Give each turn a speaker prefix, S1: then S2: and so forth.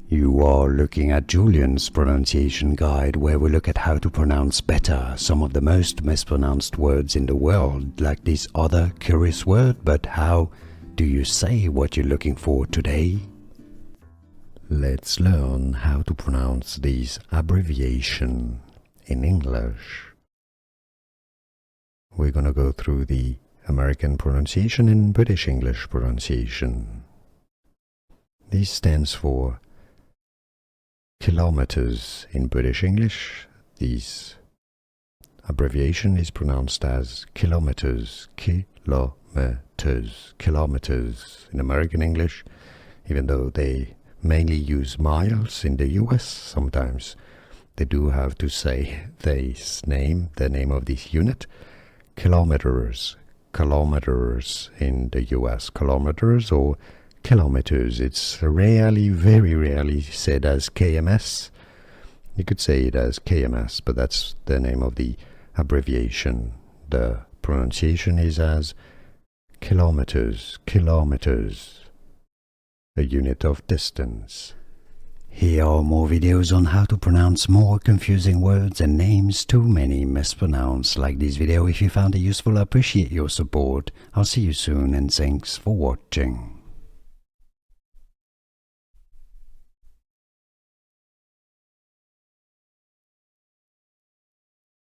S1: You are looking at Julian's pronunciation guide, where we look at how to pronounce better some of the most mispronounced words in the world, like this other curious word. But how do you say what you're looking for today? Let's learn how to pronounce this abbreviation in English. We're gonna go through the American pronunciation and British English pronunciation. This stands for kilometers in British English. This abbreviation is pronounced as kilometers, kilometers in American English, even though they mainly use miles in the US. Sometimes they do have to say the name of this unit. Kilometers in the US, kilometers or kilometers. It's rarely, very rarely said as KMS. You could say it as KMS, but that's the name of the abbreviation. The pronunciation is as kilometers, a unit of distance. Here are more videos on how to pronounce more confusing words and names too many mispronounced. Like this video if you found it useful. I appreciate your support. I'll see you soon and thanks for watching.